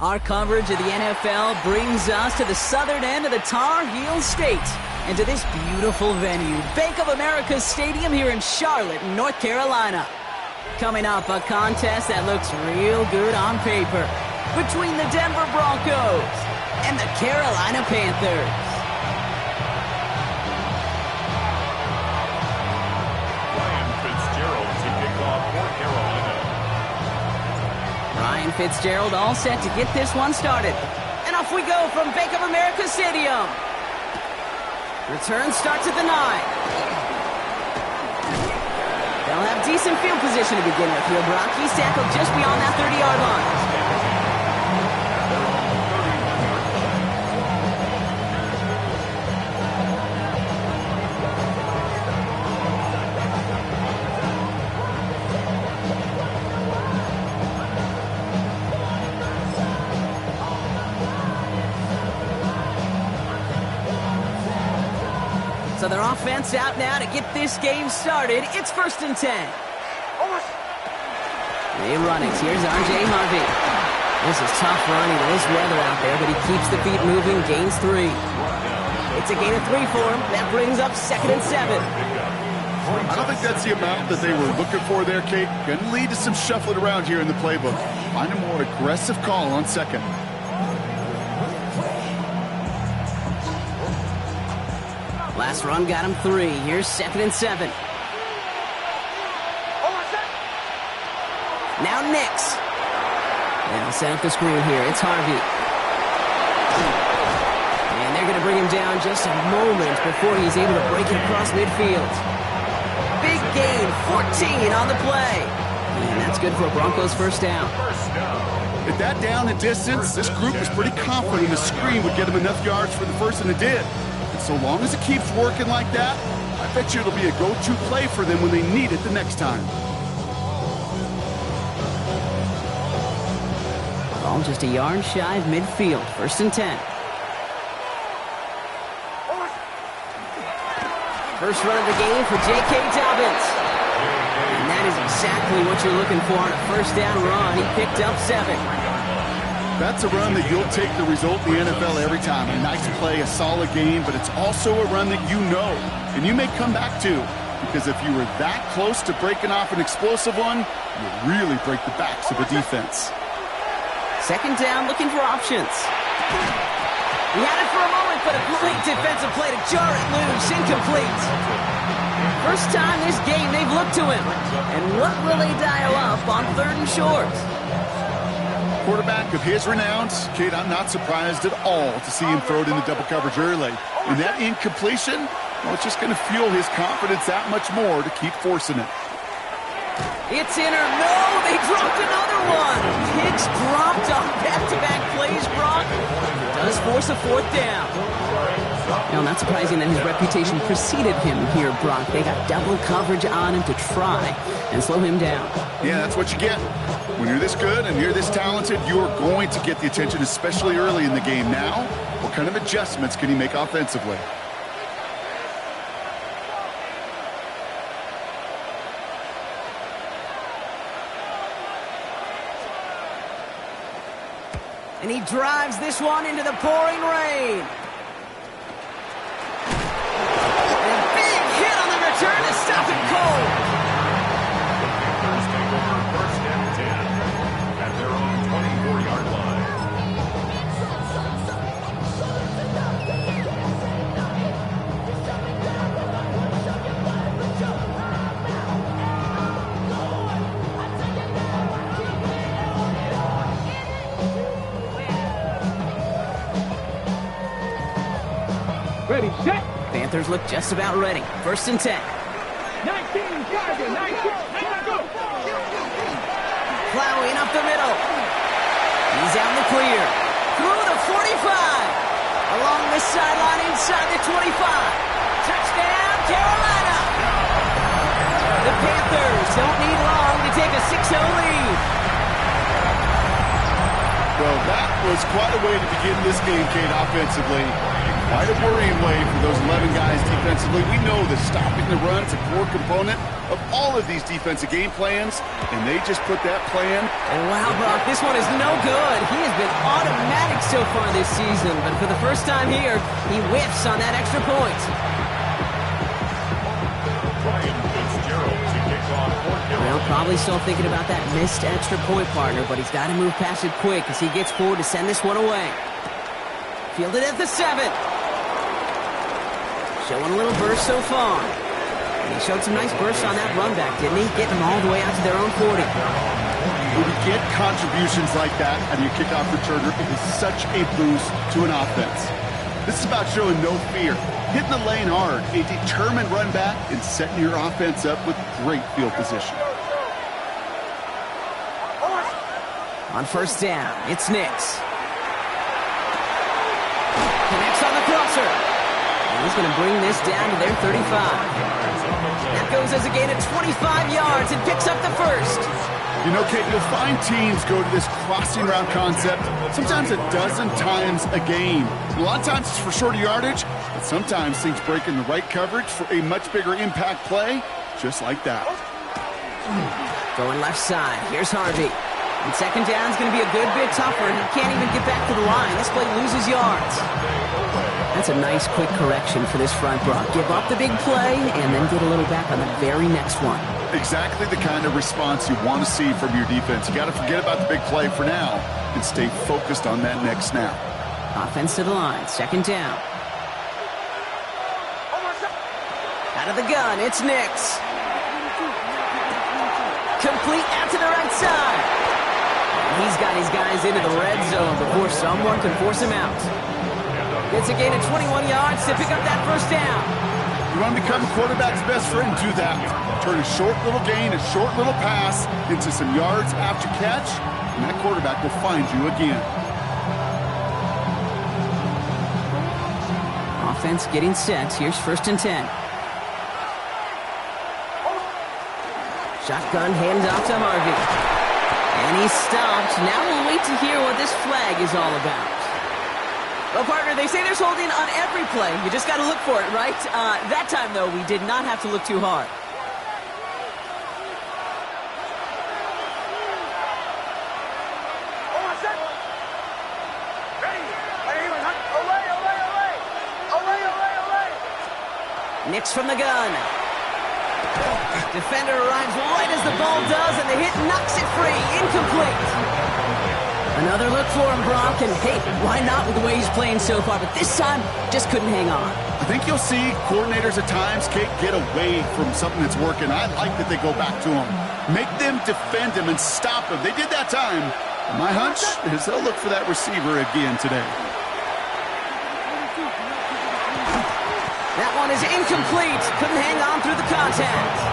Our coverage of the NFL brings us to the southern end of the Tar Heel State and to this beautiful venue, Bank of America Stadium here in Charlotte, North Carolina. Coming up, a contest that looks real good on paper between the Denver Broncos and the Carolina Panthers. Ryan Fitzgerald all set to get this one started. And off we go from Bank of America Stadium. Return starts at the 9. They'll have decent field position to begin with here. Brock, he's tackled just beyond that 30-yard line. So their offense out now to get this game started. It's 1st and 10. They run it. Here's R.J. Harvey. This is tough running in this weather out there, but he keeps the feet moving, gains 3. It's a gain of 3 for him. That brings up 2nd and 7. I don't think that's the amount that they were looking for there, Kate. Going to lead to some shuffling around here in the playbook. Find a more aggressive call on 2nd. Last run got him 3. Here's 2nd and 7. Now Nix. They'll set up the screen here. It's Harvey. And they're going to bring him down just a moment before he's able to break it across midfield. Big gain, 14 on the play. And that's good for a Broncos first down. At that down and distance, this group was pretty confident the screen would get him enough yards for the first, and it did. And so long as it keeps working like that, I bet you it'll be a go-to play for them when they need it the next time. Ball just a yard shy of midfield. 1st and 10. First run of the game for J.K. Dobbins. And that is exactly what you're looking for on a first down run. He picked up 7. That's a run that you'll take the result in the NFL every time. A nice play, a solid game, but it's also a run that you know, and you may come back to. Because if you were that close to breaking off an explosive one, you really break the backs of a defense. 2nd down, looking for options. He had it for a moment, but a great defensive play to jar it loose. Incomplete. First time this game they've looked to him. And what will they dial up on 3rd and short? Quarterback of his renown, Kate, I'm not surprised at all to see him throw it into double coverage early. And that incompletion, well, it's just going to fuel his confidence that much more to keep forcing it. It's in or no, they dropped another one. Hicks dropped on back-to-back plays, Brock. Does force a 4th down. Now, not surprising that his reputation preceded him here, Brock. They got double coverage on him to try and slow him down. Yeah, that's what you get. When you're this good and you're this talented, you're going to get the attention, especially early in the game. Now, what kind of adjustments can he make offensively? And he drives this one into the pouring rain. And a big hit on the return to stop it cold. First take over 1st and 10 at their own 24-yard line. Ready, set. Panthers look just about ready. 1st and 10. 19, Tiger, 19, go. Plowing up the middle. He's out in the clear. Through the 45. Along the sideline inside the 25. Touchdown, Carolina. The Panthers don't need long to take a 6-0 lead. Well, that was quite a way to begin this game, Kate, offensively. Quite a worrying way for those 11 guys defensively. We know that stopping the run is a core component of all of these defensive game plans, and they just put that plan. And wow, Brock, this one is no good. He has been automatic so far this season, but for the first time here, he whiffs on that extra point. Ryan Fitzgerald to kick off Fort Hill. Well, probably still thinking about that missed extra point, partner, but he's got to move past it quick as he gets forward to send this one away. Fielded at the 7. Showing a little burst so far. And he showed some nice bursts on that run back, didn't he? Getting them all the way out to their own 40. When you get contributions like that out of your kickoff returner, it is such a boost to an offense. This is about showing no fear, hitting the lane hard, a determined run back, and setting your offense up with great field position. On first down, it's Nix. Connects on the crosser. And he's going to bring this down to their 35. That goes as a gain of 25 yards and picks up the first. You know, Kate, you'll find teams go to this crossing route concept sometimes a dozen times a game. And a lot of times it's for shorter yardage, but sometimes things break in the right coverage for a much bigger impact play, just like that. Going left side. Here's Harvey. And second down is going to be a good bit tougher, and he can't even get back to the line. This play loses yards. That's a nice, quick correction for this front, Brock. Give up the big play, and then get a little back on the very next one. Exactly the kind of response you want to see from your defense. You got to forget about the big play for now and stay focused on that next snap. Offense to the line. Second down. Out of the gun, it's Nix. Complete out to the right side. He's got his guys into the red zone before someone can force him out. Gets a gain of 21 yards to pick up that first down. You want to become a quarterback's best friend, do that. Turn a short little gain, a short little pass into some yards after catch, and that quarterback will find you again. Offense getting set. Here's first and 10. Shotgun handoff to Harvey. And he's stopped. Now we'll wait to hear what this flag is all about. Well, partner, they say there's holding on every play. You just got to look for it, right? That time, though, we did not have to look too hard. Nix from the gun. Defender arrives right as the ball does, and the hit knocks it free. Incomplete. Another look for him, Brock, and hey, why not with the way he's playing so far? But this time, just couldn't hang on. I think you'll see coordinators at times, Kate, get away from something that's working. I like that they go back to him. Make them defend him and stop him. They did that time. And my hunch is they'll look for that receiver again today. That one is incomplete. Couldn't hang on through the contact.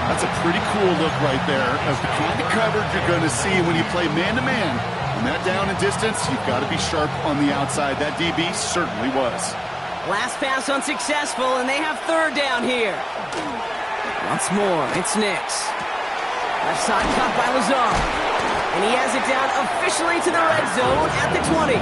That's a pretty cool look right there of the kind of coverage you're going to see when you play man-to-man. And that down and distance, you've got to be sharp on the outside. That DB certainly was. Last pass unsuccessful, and they have third down here. Once more, it's Nix. Left side cut by Lazar. And he has it down officially to the red zone at the 20.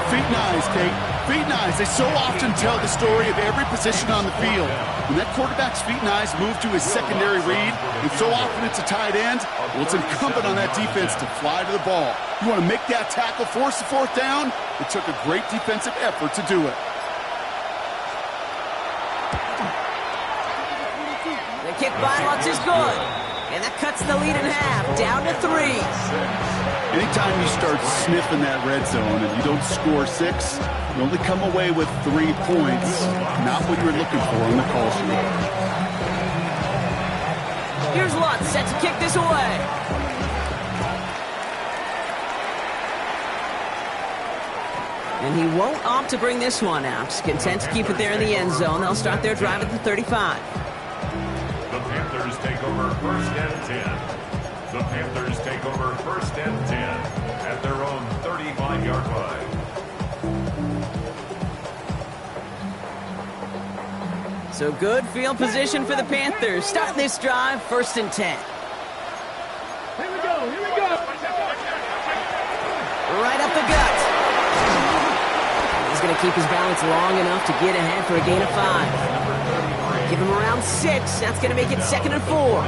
Feet and eyes, Kate. Feet and eyes. They so often tell the story of every position on the field. When that quarterback's feet and eyes move to his secondary read, and so often it's a tight end, well, it's incumbent on that defense to fly to the ball. You want to make that tackle, force the fourth down? It took a great defensive effort to do it. The kick by Lutz is good. And that cuts the lead in half, down to 3. Anytime you start sniffing that red zone and you don't score 6, you only come away with 3 points, not what you were looking for on the call sheet. Here's Lutz, set to kick this away. And he won't opt to bring this one out. He's content to keep it there in the end zone. They'll start their drive at the 35. The Panthers take over first and 10. The Panthers take over first and 10 at their own 35-yard line. So good field position for the Panthers. Start this drive, first and 10. Here we go, here we go. Right up the gut. He's going to keep his balance long enough to get ahead for a gain of 5. Give him around 6. That's going to make it 2nd and 4.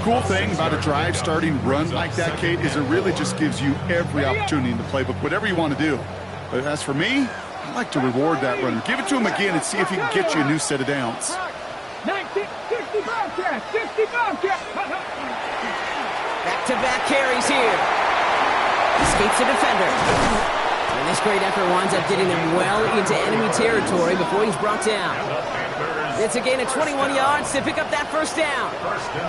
Cool thing about a drive starting run like that, Kate, is it really just gives you every opportunity in the playbook, whatever you want to do. But as for me, I like to reward that runner. Give it to him again and see if he can get you a new set of downs. 60 Bobcat, 60 Bobcat. Back-to-back carries here. Escapes the defender. And this great effort winds up getting him well into enemy territory before he's brought down. It's a gain of 21 yards to pick up that first down.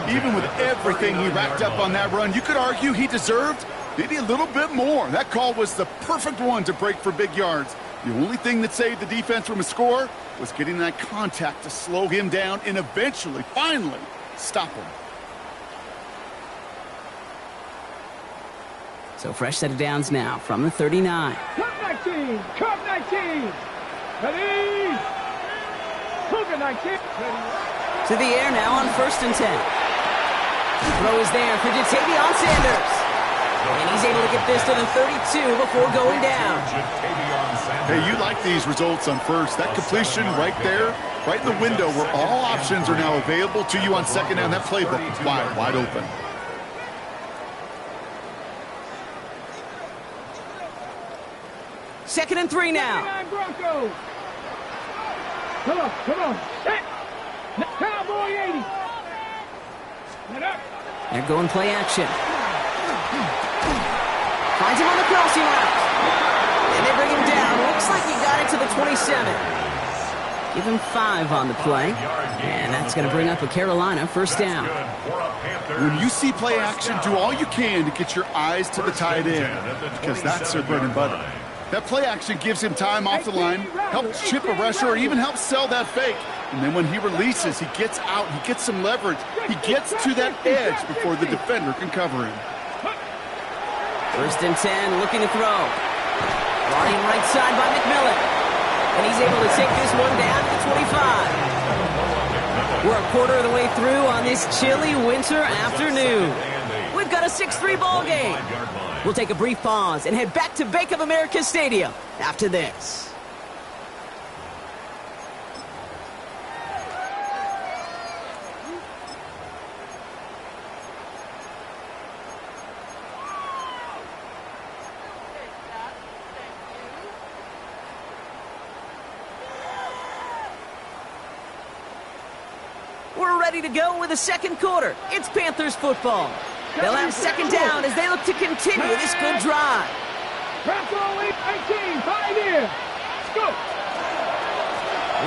Even with everything he racked up on that run, you could argue he deserved maybe a little bit more. That call was the perfect one to break for big yards. The only thing that saved the defense from a score was getting that contact to slow him down and eventually, finally, stop him. So fresh set of downs now from the 39. Cup 19, Cup 19. Ready? Cougar 19. To the air now on 1st and 10. The throw is there for Ja'Tavion Sanders. And he's able to get this to the 32 before going down. Hey, you like these results on first. That completion right there, right in the window where all options are now available to you on 2nd down. That playbook is wide open. Second and 3 now. Broncos. Come on. Set. Cowboy 80. Get up. They're going play action. Finds him on the crossing route. And they bring him down. Looks like he got it to the 27. Give him 5 on the play. And that's going to bring up a Carolina first down. When you see play action, do all you can to get your eyes to the tight end, because that's their bread and butter. That play action gives him time off the line, helps chip a rusher, or even helps sell that fake. And then when he releases, he gets out, he gets some leverage. He gets to that edge before the defender can cover him. 1st and 10, looking to throw. Running right side by McMillan. And he's able to take this one down to the 25. We're a quarter of the way through on this chilly winter afternoon. We've got a 6-3 ball game. We'll take a brief pause and head back to Bank of America Stadium after this. We're ready to go with the second quarter. It's Panthers football. They'll have 2nd down as they look to continue this good drive. Control 18, 5 here. Let's go.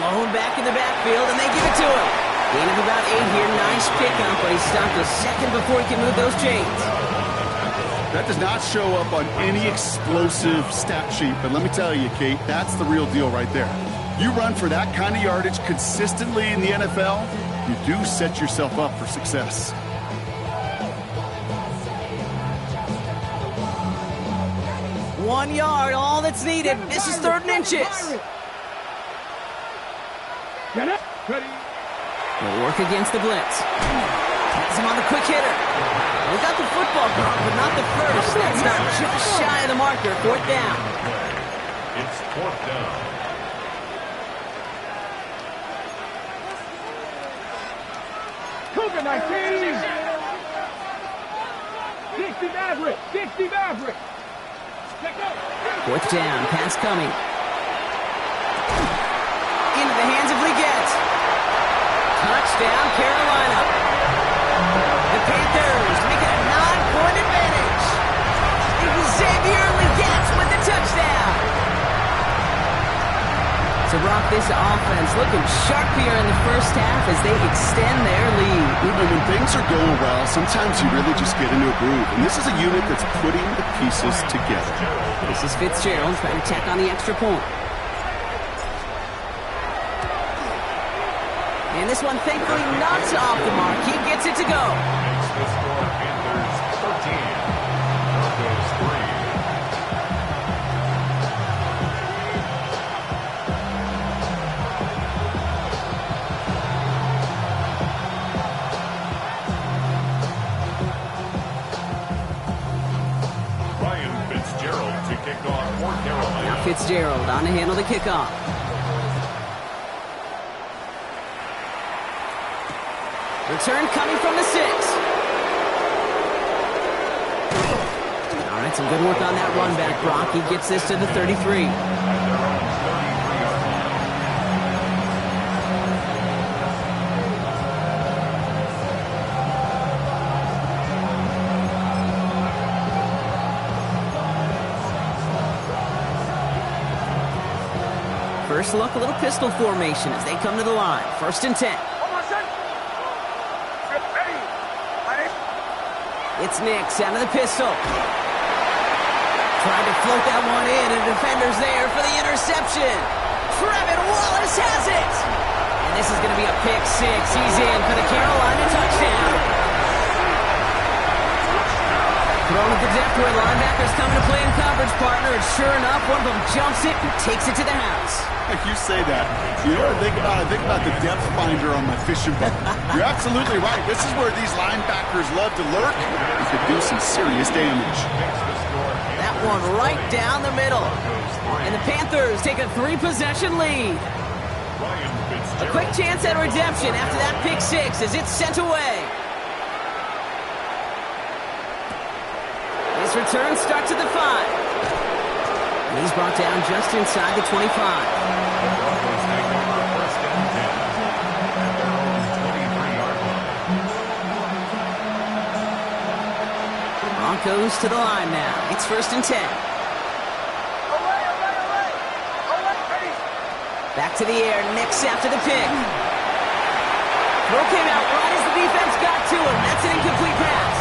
Lone back in the backfield, and they give it to him. Gain of about 8 here. Nice pickup, but he stopped a second before he can move those chains. That does not show up on any explosive stat sheet, but let me tell you, Kate, that's the real deal right there. You run for that kind of yardage consistently in the NFL, you do set yourself up for success. One yard, all that's needed. This is 3rd and inches. Get up. Ready. They'll work against the blitz. Has him on the quick hitter. We got the football gone, but not the first. That's not just shy of the marker. 4th down. It's 4th down. Cougar 19. 60 Maverick. 60 Maverick. 4th down, pass coming. Into the hands of Leggett. Touchdown, Carolina. The Panthers make it a 9-point advantage. Xavier Leggett with the touchdown. So, Brock, this offense looking sharp here in the first half as they extend their lead. Even when things are going well, sometimes you really just get into a groove. And this is a unit that's putting the pieces together. This is Fitzgerald trying to tack on the extra point. And this one, thankfully, not off the mark. He gets it to go. Makes the score Panthers 13. Broncos 3. Ryan Fitzgerald Fitzgerald on to handle the kickoff. Return coming from the 6. All right, some good work on that run back, Brock. He gets this to the 33. First look, a little pistol formation as they come to the line. 1st and 10. It's Nix out of the pistol. Trying to float that one in, and the defender's there for the interception. Trevin Wallace has it! And this is going to be a pick 6. He's in for the Carolina touchdown. Thrown at the depth where linebackers coming to play in coverage, partner, and sure enough, one of them jumps it and takes it to the house. Like you say that, you know what I think about? I think about the depth finder on my fishing boat. You're absolutely right. This is where these linebackers love to lurk and could do some serious damage. That one right down the middle. And the Panthers take a 3-possession lead. A quick chance at redemption after that pick 6 as it's sent away. This return starts at the 5. And he's brought down just inside the 25. Broncos to the line now. It's 1st and 10. Back to the air. Nix after the pick. Throw came out right as the defense got to him. That's an incomplete pass.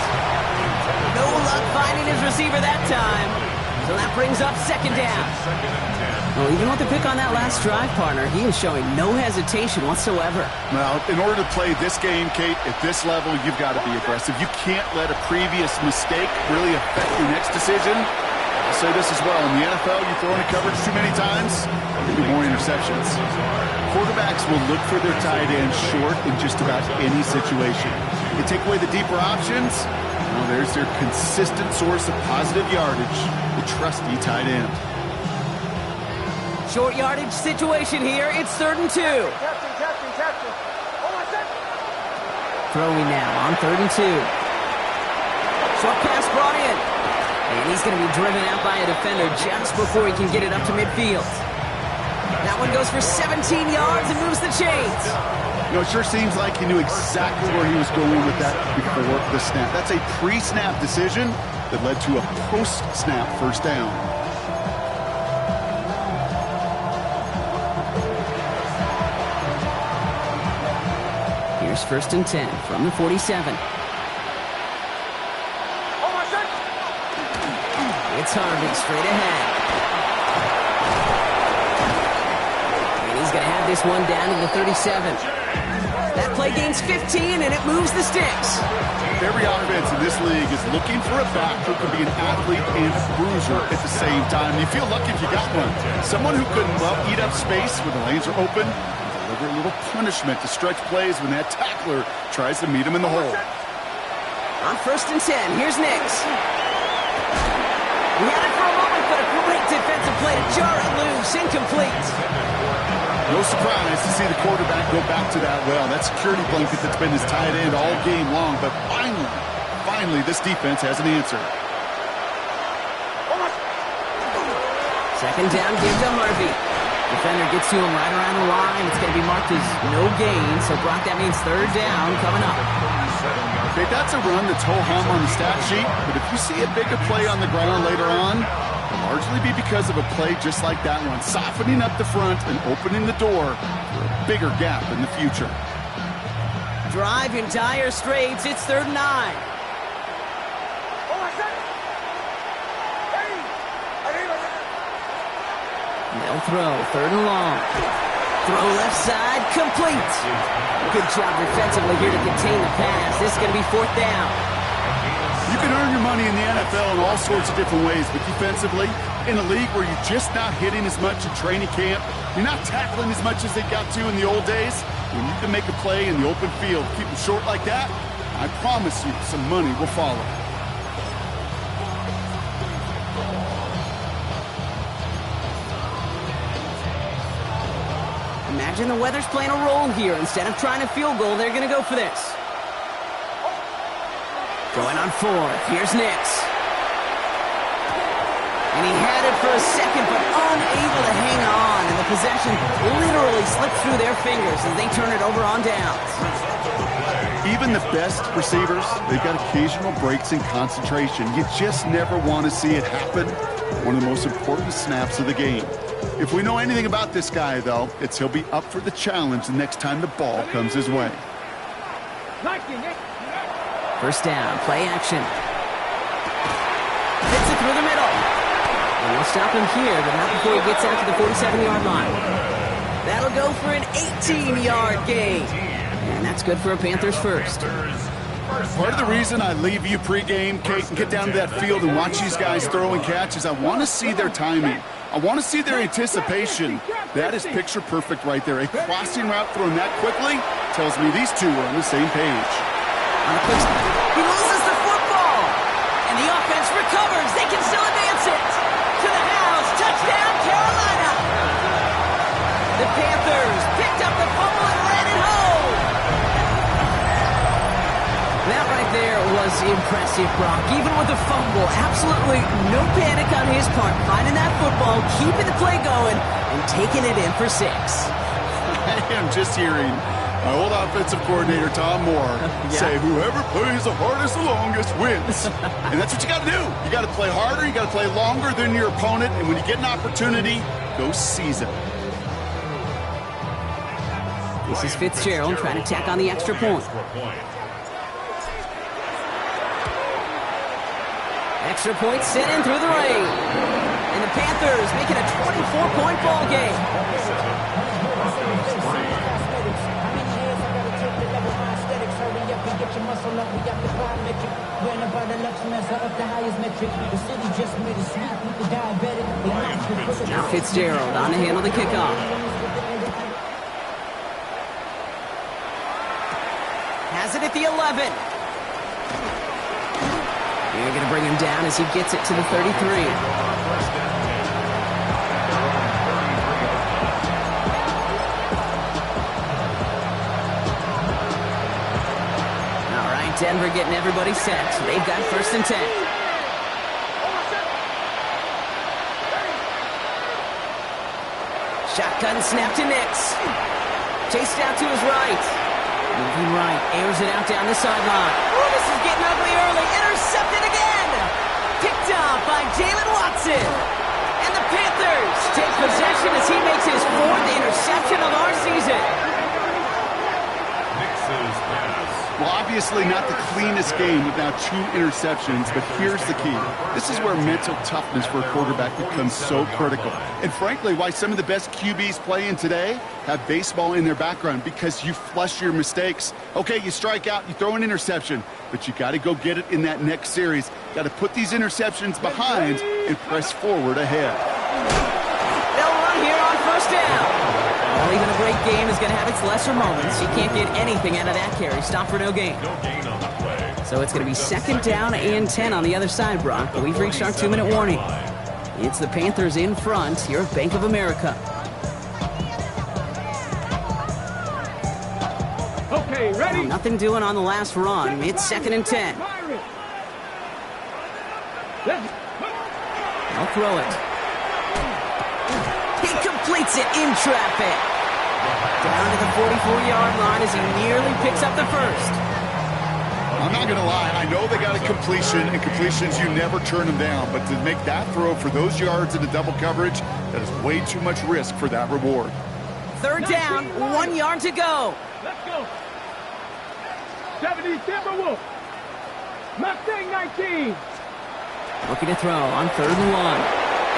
No luck finding his receiver that time. So that brings up 2nd down. Well, even with the pick on that last drive, partner, he is showing no hesitation whatsoever. Well, in order to play this game, Kate, at this level, you've got to be aggressive. You can't let a previous mistake really affect your next decision. I'll say this as well. In the NFL, you throw into coverage too many times, there'll be more interceptions. Quarterbacks will look for their tight end short in just about any situation. You take away the deeper options, well, there's their consistent source of positive yardage, the trusty tight end. Short yardage situation here. It's 3rd and 2. Throwing now on 3rd and 2. Short pass brought in. And he's going to be driven out by a defender just before he can get it up to midfield. That one goes for 17 yards and moves the chains. You know, it sure seems like he knew exactly where he was going with that before the snap. That's a pre-snap decision that led to a post-snap 1st down. Here's 1st and 10 from the 47. It's Harvey straight ahead. And he's going to have this one down to the 37. That play gains 15, and it moves the sticks. Every offense in this league is looking for a back who can be an athlete and a bruiser at the same time. You feel lucky if you got one. Someone who can, well, eat up space when the lanes are open, deliver a little punishment to stretch plays when that tackler tries to meet him in the hole. On 1st and 10, here's Nix. He had it for a moment, but a great defensive play to jar it loose. Incomplete. No surprise to see the quarterback go back to that well. That security blanket that's been his tight end all game long. But finally, this defense has an answer. 2nd down, give to Harvey. Defender gets to him right around the line. It's going to be marked as no gain. So, Brock, that means 3rd down coming up. Okay, that's a run that's ho-hum on the stat sheet. But if you see a bigger play on the ground later on, it'll largely be because of a play just like that one, softening up the front and opening the door for a bigger gap in the future. Drive in dire straits. It's 3rd and 9. They'll throw 3rd and long. Throw left side, complete. Good job defensively here to contain the pass. This is going to be 4th down. You can earn your money in the NFL in all sorts of different ways, but defensively, in a league where you're just not hitting as much in training camp, you're not tackling as much as they got to in the old days, when you can make a play in the open field, keep them short like that, I promise you some money will follow. imagine the weather's playing a role here. Instead of trying a field goal, they're going to go for this. Going on 4th. Here's Nix. And he had it for a second, but unable to hang on. And the possession literally slipped through their fingers as they turn it over on downs. Even the best receivers, they've got occasional breaks in concentration. You just never want to see it happen. One of the most important snaps of the game. If we know anything about this guy, though, it's he'll be up for the challenge the next time the ball comes his way. First down, play action. Fits it through the middle. And we'll stop him here, but not before he gets out to the 47-yard line. That'll go for an 18-yard gain. And that's good for a Panthers first. Part of the reason I leave you pregame, Kate, and get down to that field and watch these guys throw and catch is I want to see their timing. I want to see their anticipation. That is picture perfect right there. A crossing route thrown that quickly tells me these two are on the same page. On a quick snap, he loses the football. And the offense recovers. They can still advance it. To the house. Touchdown, Carolina. The Panthers picked up the fumble and ran it home. That right there was impressive, Brock. Even with the fumble, absolutely no panic on his part. Finding that football, keeping the play going, and taking it in for 6. I am just hearing my old offensive coordinator, Tom Moore, say whoever plays the hardest the longest wins. And that's what you got to do. You got to play harder. You got to play longer than your opponent. And when you get an opportunity, go seize it. This is Fitzgerald trying to tack on the extra point. Extra point sent in through the rain. And the Panthers making a 24-point ball game. Now Fitzgerald on to handle the kickoff. Has it at the 11. They're going to bring him down as he gets it to the 33. All right, Denver getting everybody set. They've got 1st and 10. Shotgun snap to Nix. Chased out to his right. Moving right, airs it out down the sideline. Oh, this is getting ugly early. Intercepted again. Picked off by Jalen Watson. And the Panthers take possession as he makes his 4th interception of our season. Nix's pass. Well, obviously not the cleanest game with now 2 interceptions, but here's the key. This is where mental toughness for a quarterback becomes so critical. And frankly, why some of the best QBs playing today have baseball in their background, because you flush your mistakes. Okay, you strike out, you throw an interception, but you got to go get it in that next series. Got to put these interceptions behind and press forward ahead. They'll run here on 1st down. Well, even a great game is going to have its lesser moments. You can't get anything out of that carry. Stop for no gain. No gain on the play. So it's going to be 2nd down and 10 on the other side, Brock. But we've reached our 2-minute warning. It's the Panthers in front here at Bank of America. Okay, ready? Well, nothing doing on the last run. It's 2nd and 10. They'll throw it. He completes it in traffic. Down to the 44-yard line as he nearly picks up the 1st. I'm not going to lie. I know they got a completion, and completions, you never turn them down. But to make that throw for those yards into double coverage, that is way too much risk for that reward. 3rd down, 1 yard to go. Let's go. 70 Timberwolves. Mustang 19. Looking to throw on 3rd and 1.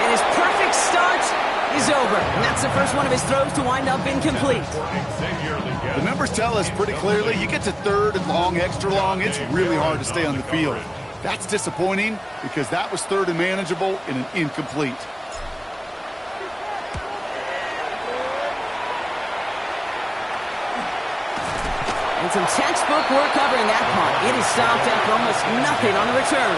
And his perfect start is over. And that's the first one of his throws to wind up incomplete. The numbers tell us pretty clearly, you get to 3rd and long, extra long, it's really hard to stay on the field. That's disappointing because that was 3rd and manageable and an incomplete. And some textbook work covering that punt. It is stopped after almost nothing on the return.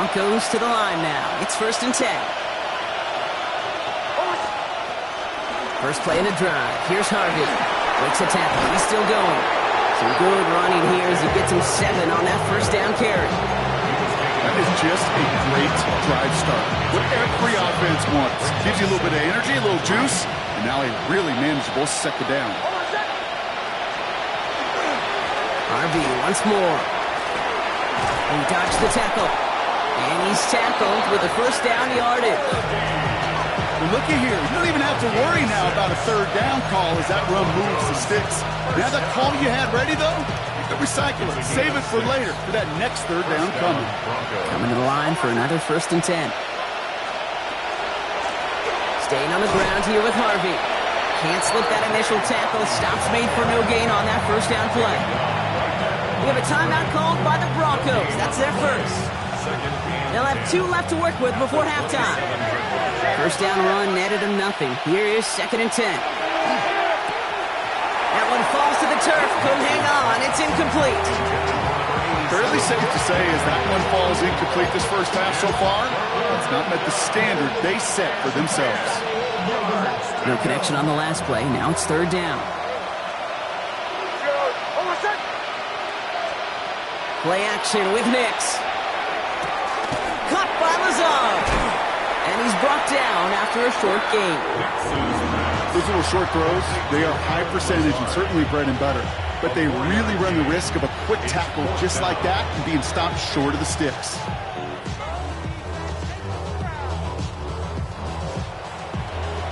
Broncos to the line now. It's 1st and 10. First play in a drive. Here's Harvey. Breaks a tackle. He's still going. Some good running here as he gets him 7 on that first down carry. That is just a great drive start. What every offense wants. Gives you a little bit of energy, a little juice, and now a really manageable second down. Harvey once more. He dodged the tackle. And he's tackled with a first down yardage. Well, looky here. You don't even have to worry now about a third down call as that run moves the sticks. Now that call you had ready, though, you can recycle it. Save it for later for that next third down coming. Coming to the line for another 1st and 10. Staying on the ground here with Harvey. Can't slip that initial tackle. Stops made for no gain on that first down play. We have a timeout called by the Broncos. That's their first. They'll have 2 left to work with before halftime. First down run netted him nothing. Here is 2nd and 10. That one falls to the turf. Couldn't hang on. It's incomplete. Fairly safe to say as that one falls incomplete this first half so far, it's not met the standard they set for themselves. No connection on the last play. Now it's 3rd down. Play action with Nix. Caught by Lazard. And he's brought down after a short gain. Those little short throws, they are high percentage and certainly bread and butter. But they really run the risk of a quick tackle just like that and being stopped short of the sticks.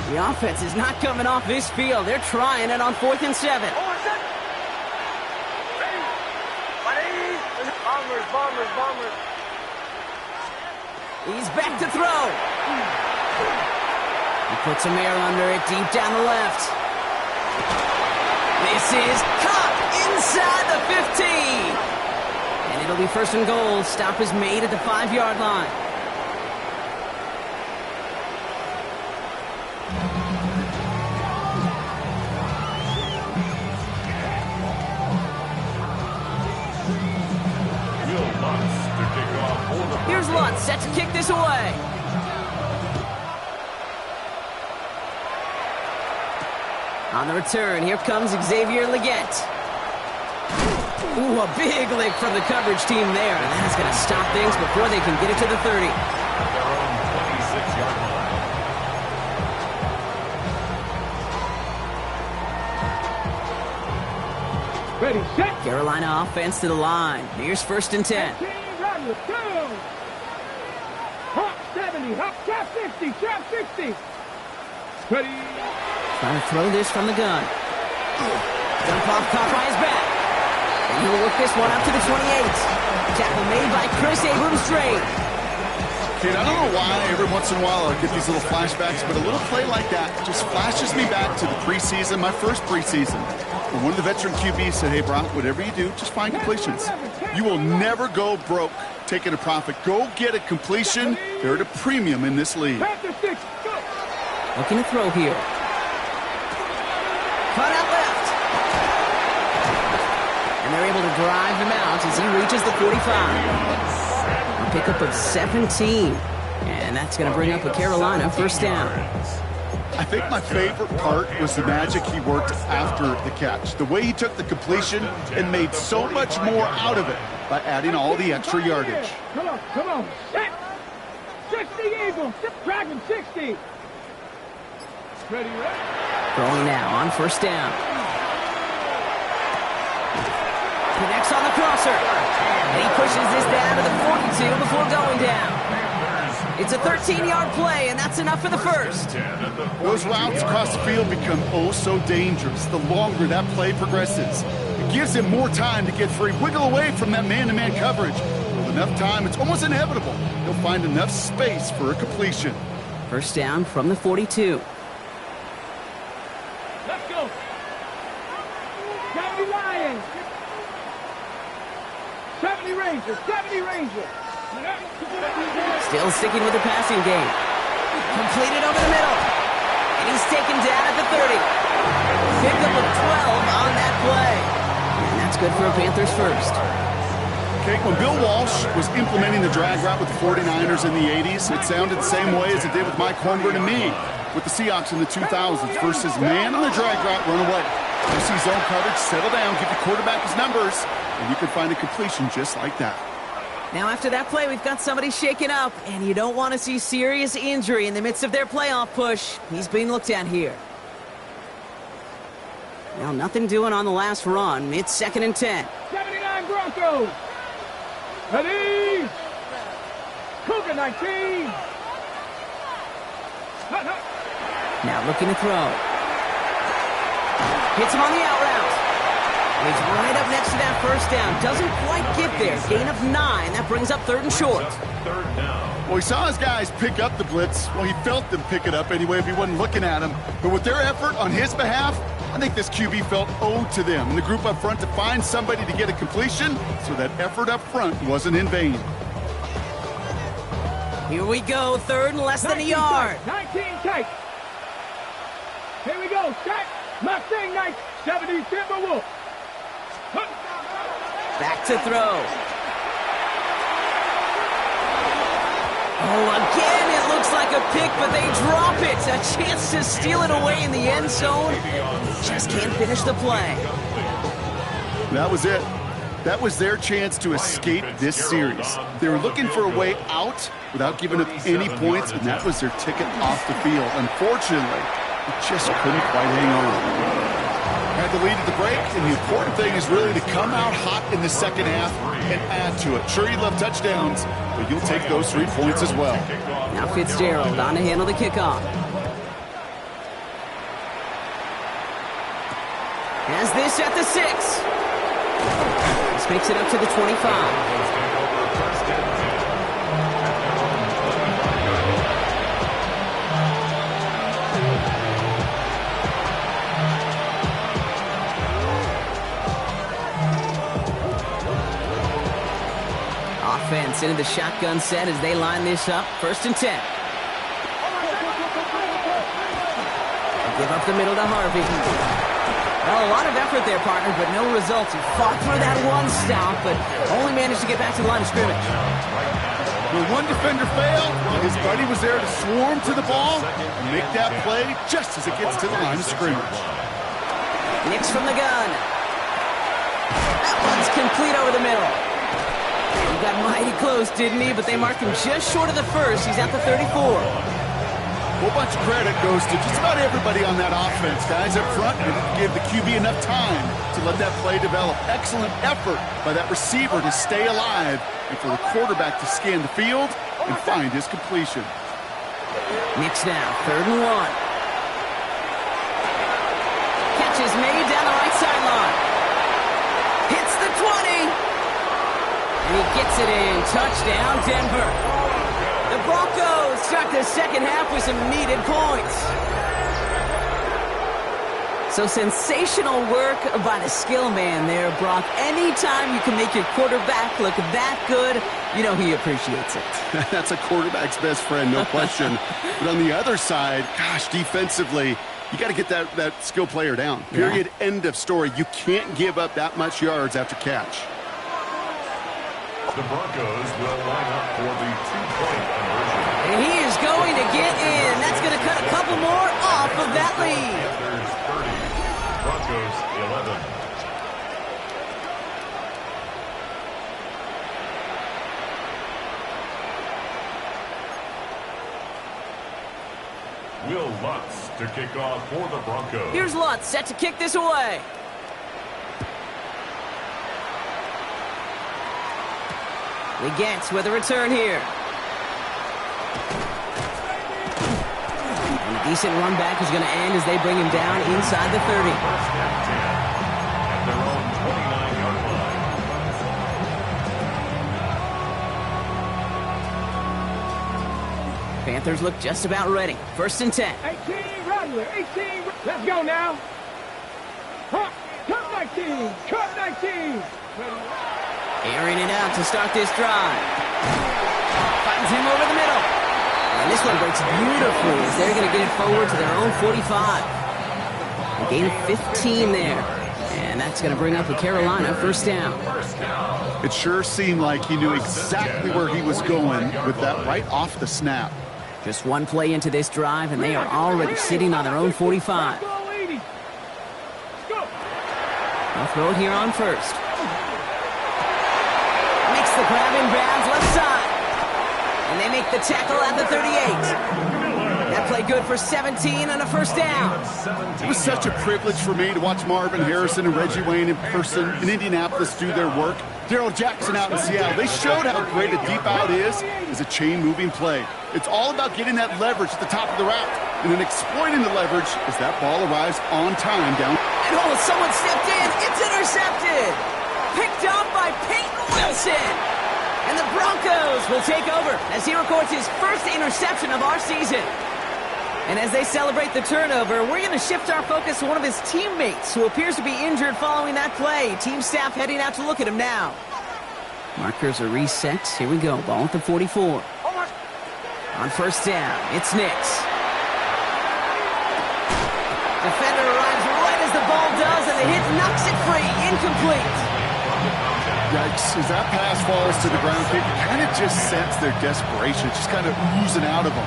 The offense is not coming off this field. They're trying it on 4th and 7. Bombers. He's back to throw. He puts some air under it deep down the left. This is caught inside the 15. And it'll be 1st and goal. Stop is made at the 5-yard line. Here's Lutz set to kick this away. On the return, here comes Xavier Legette. Ooh, a big lick from the coverage team there. And that's going to stop things before they can get it to the 30. Their own 26-yard line. Ready, set. Carolina offense to the line. Here's 1st and 10. Run, let's go. Hop 70, hop trap 50, trap 60. Ready. Trying to throw this from the gun. Dump off, caught by his back. And he'll work this one up to the 28. Tackle made by Chris Abrams-Draine. Kid, I don't know why every once in a while I get these little flashbacks, but a little play like that just flashes me back to the preseason, my first preseason. When one of the veteran QBs said, hey, Brock, whatever you do, just find completions. You will never go broke taking a profit. Go get a completion. They're at a premium in this league. Looking to throw here. Cut out left. And they're able to drive him out as he reaches the 45. A pickup of 17. And that's going to bring up a Carolina 1st down. I think my favorite part was the magic he worked after the catch. The way he took the completion and made so much more out of it by adding all the extra yardage. Come on. Set. 60 Eagles. Drag him 60. Ready. Throwing now on 1st down. Connects on the crosser. And he pushes this down to the 42 before going down. It's a 13-yard play, and that's enough for the 1st. Those routes across the field become oh so dangerous the longer that play progresses. It gives him more time to get free, wiggle away from that man-to-man coverage. With enough time, it's almost inevitable. He'll find enough space for a completion. 1st down from the 42. Let's go. 70 Lions. 70 Rangers. Still sticking with the passing game. Completed over the middle. And he's taken down at the 30. Pickup of 12 on that play. And that's good for a Panthers 1st. Okay, when Bill Walsh was implementing the drag route with the 49ers in the 80s, it sounded the same way as it did with Mike Holmgren and me. with the Seahawks in the 2000s versus man on a drag route, run away. You see zone coverage, settle down, give the quarterback his numbers, and you can find a completion just like that. Now after that play, we've got somebody shaken up, and you don't want to see serious injury in the midst of their playoff push. He's being looked at here. Now nothing doing on the last run. It's 2nd and 10. 79 Broncos. Ready? Cougar 19. Now looking to throw. Hits him on the out route. He's right up next to that first down. Doesn't quite get there. Gain of 9. That brings up 3rd and short. Well, he saw his guys pick up the blitz. Well, he felt them pick it up anyway if he wasn't looking at him. But with their effort on his behalf, I think this QB felt owed to them and the group up front to find somebody to get a completion, so that effort up front wasn't in vain. Here we go. 3rd and less than a yard. 19 tight. Here we go. Stack. Mustang 70 Timberwolf. Back to throw. Oh, again, it looks like a pick, but they drop it. A chance to steal it away in the end zone. Just can't finish the play. That was it. That was their chance to escape this series. They were looking for a way out without giving up any points, and that was their ticket off the field. Unfortunately, they just couldn't quite hang on. Had the lead at the break, and the important thing is really to come out hot in the second half and add to it. Sure, you love touchdowns, but you'll take those 3 points as well. Now Fitzgerald on to handle the kickoff. Has this at the 6. This makes it up to the 25. Offense into the shotgun set as they line this up. 1st and 10. Give up the middle to Harvey. Well, a lot of effort there, partner, but no results. He fought through that one stop, but only managed to get back to the line of scrimmage. When one defender failed, his buddy was there to swarm to the ball and make that play just as it gets to the line of scrimmage. Nix from the gun. That one's complete over the middle. He got mighty close, didn't he? But they marked him just short of the 1st. He's at the 34. A whole bunch of credit goes to just about everybody on that offense. Guys up front didn't give the QB enough time to let that play develop. Excellent effort by that receiver to stay alive and for the quarterback to scan the field and find his completion. Nix now, 3rd and 1. Catch is made down the right sideline. Hits the 20. And he gets it in. Touchdown, Denver. The Broncos start the second half with some needed points. So sensational work by the skill man there, Brock. Anytime you can make your quarterback look that good, you know he appreciates it. That's a quarterback's best friend, no question. But on the other side, gosh, defensively, you got to get that skill player down. Period, end of story. You can't give up that much yards after catch. The Broncos will line up for the 2-point conversion. And he is going to get in. That's going to cut a couple more off of that lead. Panthers 30, Broncos 11. Will Lutz to kick off for the Broncos. Here's Lutz set to kick this away. Legantz with a return here. And a decent run back is going to end as they bring him down inside the 30. First and 10 at their own 29-yard line. Panthers look just about ready. 1st and 10. 18, Rattler, 18. Let's go now. Cut 19, cut 19. Airing it out to start this drive. Finds him over the middle. And this one breaks beautifully as they're going to get it forward to their own 45. A gain of 15 there. And that's going to bring up a Carolina 1st down. It sure seemed like he knew exactly where he was going with that right off the snap. Just one play into this drive, and they are already sitting on their own 45. They'll throw it here on first. Makes the grab in bounds left side. And they make the tackle at the 38. That play good for 17 and a first down. It was such a privilege for me to watch Marvin Harrison and Reggie Wayne in person in Indianapolis do their work. Darrell Jackson out in Seattle. They showed how great a deep out is as a chain-moving play. It's all about getting that leverage at the top of the route and then exploiting the leverage as that ball arrives on time down. And oh, someone stepped in. It's intercepted. Picked up by Peyton Wilson. And the Broncos will take over as he records his first interception of our season. And as they celebrate the turnover, we're going to shift our focus to one of his teammates who appears to be injured following that play. Team staff heading out to look at him now. Markers are reset. Here we go. Ball at the 44. On first down, it's Nix. Defender arrives right as the ball does, and the hit knocks it free. Incomplete. Yikes, as that pass falls to the ground, you kind of just sense their desperation, just kind of oozing out of them.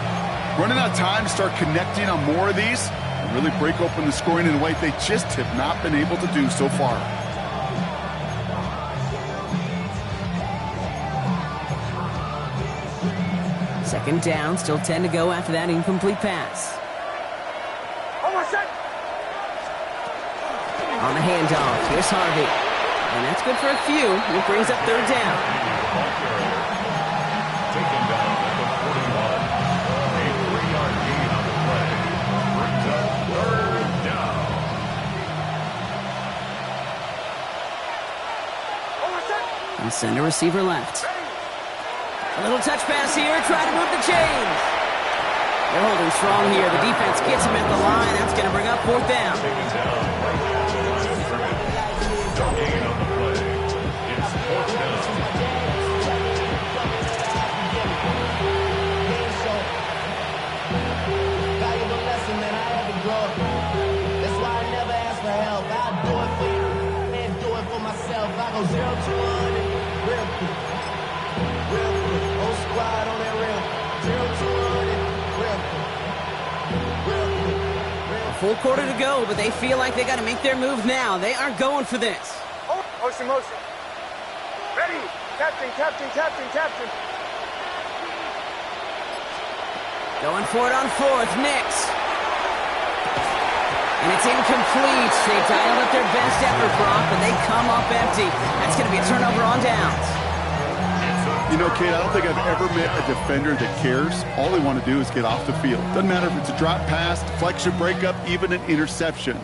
Running out of time to start connecting on more of these and really break open the scoring in a way they just have not been able to do so far. Second down, still 10 to go after that incomplete pass. On the handoff, here's Harvey. And that's good for a few. It brings up third down. Taken down at the 41. A 3-yard gain on the play. Brings up third down. And send a receiver left. A little touch pass here, try to move the chains. They're holding strong here. The defense gets him at the line. That's going to bring up fourth down. Taken down right at the line of scrimmage. No gain on the play. It's fourth down. Valuable lesson, man. I had to grow. That's why I never ask for help. I'll do it for you and do it for myself. I go 0 to 100 real quick. Real quick. Whole squad on that real. 0 to 100 real quick. Real quick. A full quarter to go, but they feel like they got to make their move now. They are going for this. Motion. Ready. Captain. Going for it on fourth, Nix. And it's incomplete. They dialed up their best effort, Brock, but they come up empty. That's going to be a turnover on downs. You know, Kate, I don't think I've ever met a defender that cares. All they want to do is get off the field. Doesn't matter if it's a drop pass, deflection, breakup, even an interception.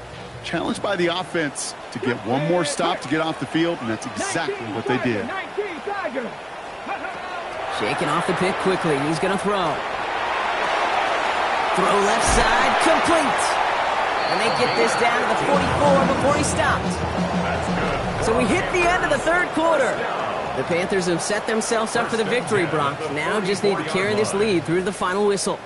Challenged by the offense to get one more stop to get off the field, and that's exactly what they did. Shaking off the pick quickly. He's going to throw. Throw left side, complete. And they get this down to the 44 before he stopped. So we hit the end of the third quarter. The Panthers have set themselves up for the victory, Brock. Now just need to carry this lead through the final whistle.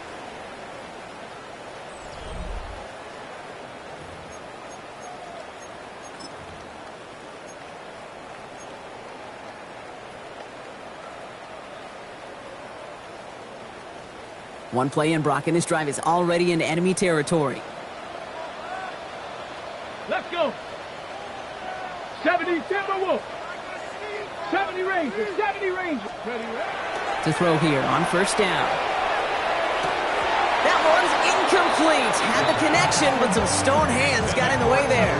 One play in, Brock, and this drive is already into enemy territory. Let's go. 70 Timberwolves. 70 Rangers. Ready. To throw here on first down. That one's incomplete. Had the connection, but some stone hands got in the way there.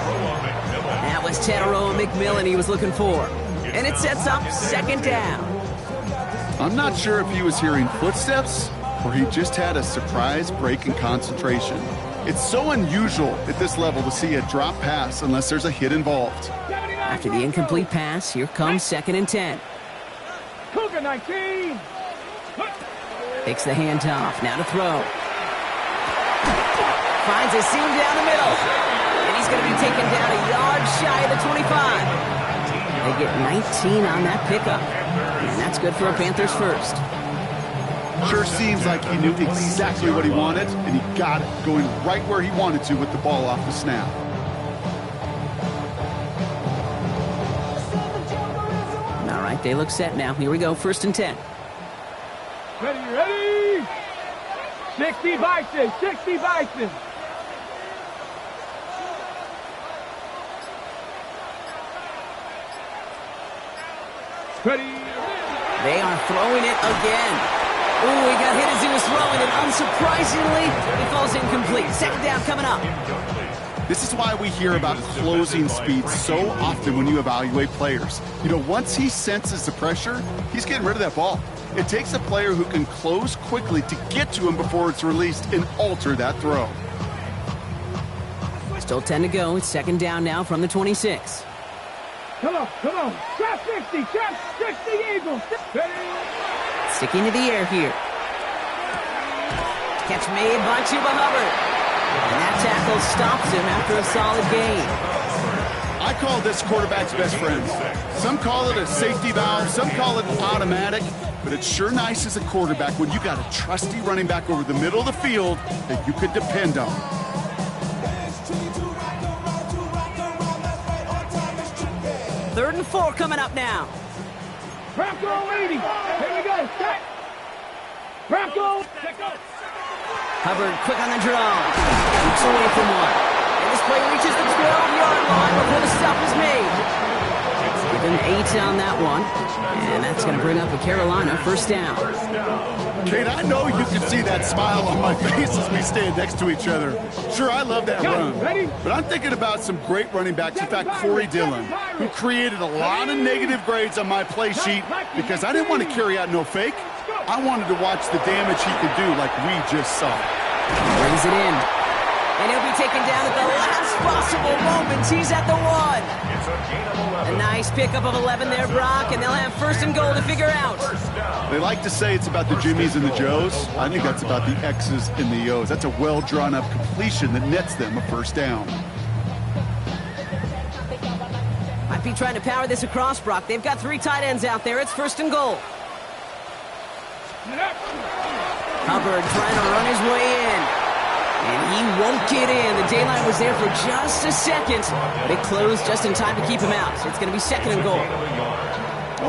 That was Tataroa McMillan he was looking for. And it sets up second down. I'm not sure if he was hearing footsteps or he just had a surprise break in concentration. It's so unusual at this level to see a drop pass unless there's a hit involved. After the incomplete pass, here comes 2nd and 10. Cougar 19. Takes the handoff, now to throw. Finds a seam down the middle. And he's going to be taken down a yard shy of the 25. They get 19 on that pickup. And that's good for a Panthers first. Sure seems like he knew exactly what he wanted, and he got it, going right where he wanted to with the ball off the snap. All right, they look set now. Here we go, 1st and 10. Ready. 60 Bison, 60 Bison. Ready. They are throwing it again. Ooh, he got hit as he was throwing it. Unsurprisingly, it falls incomplete. Second down coming up. This is why we hear about closing speed so often when you evaluate players. You know, once he senses the pressure, he's getting rid of that ball. It takes a player who can close quickly to get to him before it's released and alter that throw. Still 10 to go. It's second down now from the 26. Come on, come on. Trap 60, trap 60 Eagles. Ready. Sticking to the air here. Catch made by Chuba Hubbard. And that tackle stops him after a solid gain. I call this quarterback's best friend. Some call it a safety valve, some call it automatic, but it's sure nice as a quarterback when you got a trusty running back over the middle of the field that you could depend on. Third and 4 coming up now. Bronco 80. Here we go. Set. Bronco. Hubbard quick on the draw. Keeps away from one. And this play reaches the 12-yard line before the stop is made. Give him 8 on that one. And that's going to bring up a Carolina first down. Kate, I know you can see that smile on my face as we stand next to each other. Sure, I love that run. But I'm thinking about some great running backs. In fact, Corey Dillon, who created a lot of negative grades on my play sheet because I didn't want to carry out no fake. I wanted to watch the damage he could do like we just saw. Brings it in. And he'll be taken down at the last possible moment. He's at the 1. A nice pickup of 11 there, Brock, and they'll have first and goal to figure out. They like to say it's about the Jimmies and the Joes. I think that's about the X's and the O's. That's a well-drawn-up completion that nets them a first down. Might be trying to power this across, Brock. They've got 3 tight ends out there. It's first and goal. Hubbard trying to run his way in. And he won't get in. The daylight was there for just a second, but it closed just in time to keep him out. So it's going to be second and goal.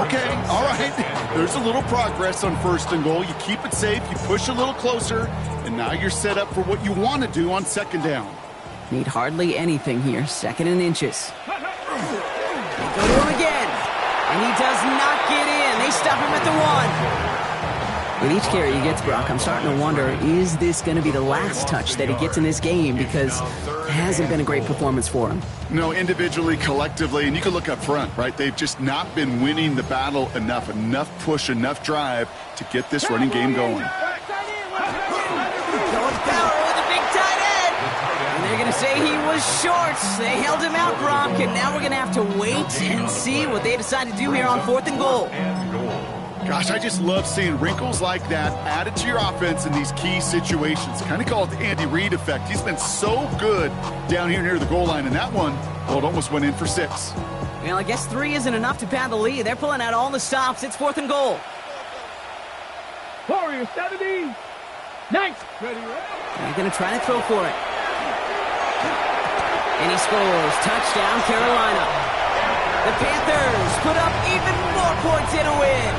Okay, all right. There's a little progress on first and goal. You keep it safe, you push a little closer, and now you're set up for what you want to do on second down. Need hardly anything here. Second and inches. They go to him again. And he does not get in. They stop him at the 1. With each carry he gets, Brock, I'm starting to wonder, is this going to be the last touch that he gets in this game? Because it hasn't been a great performance for him. No, individually, collectively, and you can look up front, right? They've just not been winning the battle enough push, enough drive to get this running game going. Going power with a big tight end. And they're going to say he was short. They held him out, Brock, and now we're going to have to wait and see what they decide to do here on fourth and goal. Gosh, I just love seeing wrinkles like that added to your offense in these key situations. Kind of call it the Andy Reid effect. He's been so good down here near the goal line, and that one, well, it almost went in for 6. Well, I guess 3 isn't enough to pad the lead. They're pulling out all the stops. It's fourth and goal. Warrior 70. Nice. Ready. They're going to try to throw for it. And he scores. Touchdown, Carolina. The Panthers put up even more points in a win.